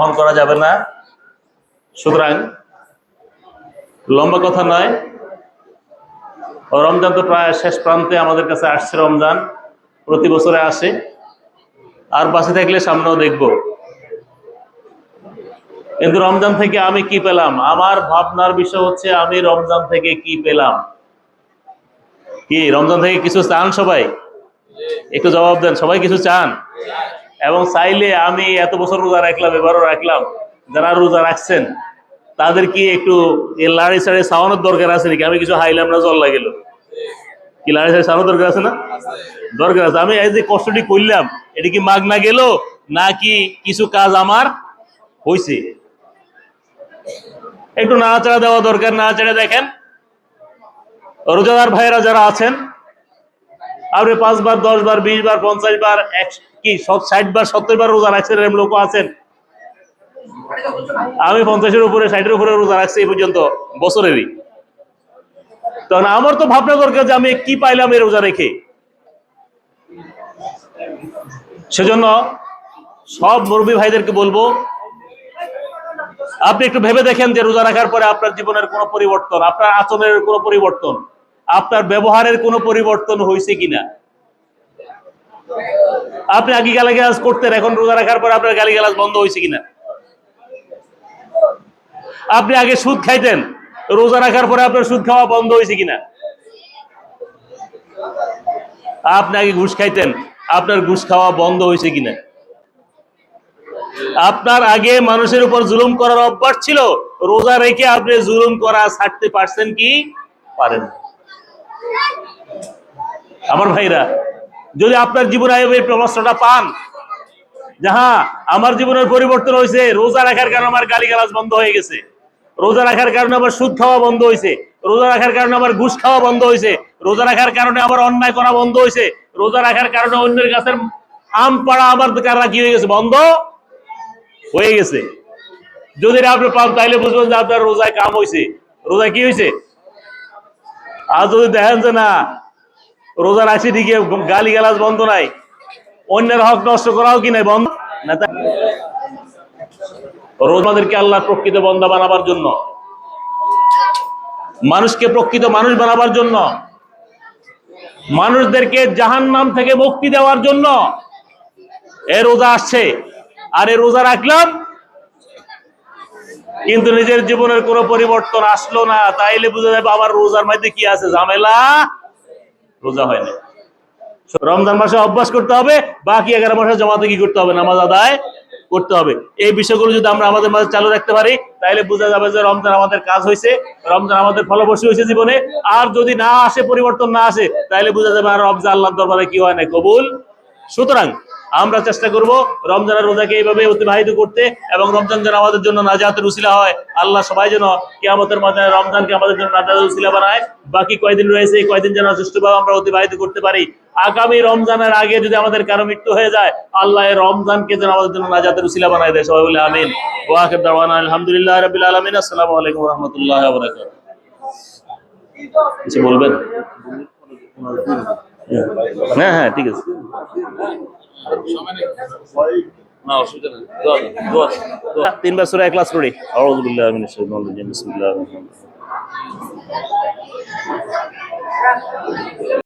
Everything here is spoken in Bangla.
গ্রহণ করা যাবে না। সুতরাং লম্বা কথা নয়, রমজান তো প্রায় শেষ প্রান্তে আমাদের কাছে আসছে। রমজান প্রতি বছরে আসে, আর বাঁচে থাকলে সামনেও দেখব। কিন্তু রমজান থেকে আমি কি পেলাম? আমার ভাবনার বিষয় হচ্ছে আমি রমজান থেকে কি পেলাম। কি রমজান থেকে কিছু চান সবাই? একটু জবাব দেন। সবাই কিছু চান? এবং চাইলে আমি এত বছর রোজা রাখলাম, এবারও রাখলাম, যারা রোজা রাখছেন তাদের কি একটু লাড়ি ছাড়ে চাওয়ানোর দরকার আছে নাকি? আমি কিছু হাইলাম না, জল লাগিল, কি লাড়ি ছাড়ে চাওয়ানোর দরকার আছে না? দরকার আছে। আমি এই যে কষ্টটি করলাম, এটা কি মাগ না গেল নাকি কিছু কাজ আমার হয়েছে? একটু নাড়াচাড়া দেওয়া দরকার। নাড়াচাড়া দেখেন, রোজাদার ভাইয়েরা যারা আছেন, আপনি 5 বার 10 বার 20 বার 50 বার কি 60 বার 70 বার রোজা রাখছেন, এরকম লোক আছেন। আমি 50-এর উপরে 60-এর উপরে রোজা রাখছি এই পর্যন্ত বছরেরই। তখন আমার তো ভাবনা দরকার যে আমি কি পাইলাম এই রোজা রেখে। সেজন্য সব মুরব্বী ভাইদেরকে বলবো, আপনি একটু ভেবে দেখেন যে রোজা রাখার পরে আপনার জীবনের কোনো পরিবর্তন, আপনার আচরণের কোনো পরিবর্তন, আপনার ব্যবহারের কোনো পরিবর্তন হয়েছে কিনা। আপনি আগে গালিগালাজ করতেন, এখন রোজা রাখার পর আপনার গালিগালাজ বন্ধ হয়েছে কিনা। আপনি আগে সুদ খাইতেন, রোজা রাখার পরে আপনার সুদ খাওয়া বন্ধ হয়েছে কিনা। আপনি আগে ঘুষ খাইতেন, আপনার ঘুষ খাওয়া বন্ধ হয়েছে কিনা। আপনার আগে মানুষের উপর জুলুম করার অভ্যাস ছিল, রোজা রেখে আপনি জুলুম করা ছাড়তে পারছেন কি পারেন? আমার ভাইরা, যদি আপনার জীবনে এই প্রমাণটা পান যে হ্যাঁ আমার জীবনের পরিবর্তন হয়েছে, রোজা রাখার কারণে আমার গালিগালাজ বন্ধ হয়ে গেছে, রোজা রাখার কারণে আমার সুদ খাওয়া বন্ধ হয়েছে, রোজা রাখার কারণে আমার ঘুষ খাওয়া বন্ধ হয়েছে, রোজা রাখার কারণে আমার অন্যায় করা বন্ধ হয়েছে, রোজা রাখার কারণে অন্যের কাছে আম পাড়া আমার কারা কি হয়ে গেছে, বন্ধ হয়ে গেছে। যদি আপনি পান তাইলে বুঝবেন যে আপনার রোজায় কাম হয়েছে, রোজায় কি হয়েছে। আর যদি দেখেন যে না রোজা রাখছি ঠিকই, গালি গালাজ বন্ধ নাই, অন্যের হক নষ্ট করাও কি নাই বন্ধ না। রোজাদেরকে আল্লাহ প্রকৃত বান্দা বানাবার জন্য, মানুষকে প্রকৃত মানুষ বানাবার জন্য, মানুষদেরকে জাহান্নাম থেকে মুক্তি দেওয়ার জন্য এ রোজা আসছে। আর এ রোজা রাখলাম কিন্তু নিজের জীবনের কোনো পরিবর্তন আসলো না, তাইলে বুঝা যাবে আমার রোজার মধ্যে কি আছে, ঝামেলা, রোজা হয় না। রমজান মাসে অভ্যাস করতে হবে, বাকি 11 মাসে জমাতে কি করতে হবে, নামাজ আদায় করতে হবে। এই বিষয়গুলো যদি আমরা আমাদের মাঝে চালু রাখতে পারি তাহলে বোঝা যাবে যে রমজান আমাদের কাজ হয়েছে, রমজান আমাদের ফলপ্রসূ হয়েছে জীবনে। আর যদি না আসে, পরিবর্তন না আসে, তাহলে বোঝা যাবে আর রমজান আল্লাহর দরবারে কি হয় না, কবুল। সুতরাং আমরা চেষ্টা করব রমজানের রোজাকে এইভাবে অতিবাহিত করতে, এবং রমজান যেন আমাদের জন্য নাজাতের উসিলা হয়। আল্লাহ সবাই যেন কিয়ামতের মাঠে রমজানকে আমাদের জন্য নাজাতের উসিলা বানায়। বাকি কয়দিন রয়েছে, এই কয়দিন যেন সুষ্ঠুভাবে আমরা অতিবাহিত করতে পারি। আগামী রমজানের আগে যদি আমাদের কারো মৃত্যু হয়ে যায়, আল্লাহ এই রমজানকে যেন আমাদের জন্য নাজাতের উসিলা বানায় দেয়। সবাই বলে আমিন। ওয়া আখির দাওয়ানা আলহামদুলিল্লাহি রাব্বিল আলামিন। আসসালামু আলাইকুম ওয়া রাহমাতুল্লাহি ওয়া বারাকাতুহু। কিছু বলবেন? হ্যাঁ হ্যাঁ ঠিক আছে। তিনবার সূরা ইখলাস পড়ি। আউযু বিল্লাহি মিনাশ শাইতানির রাজিম। বিসমিল্লাহির রহমানির রহিম।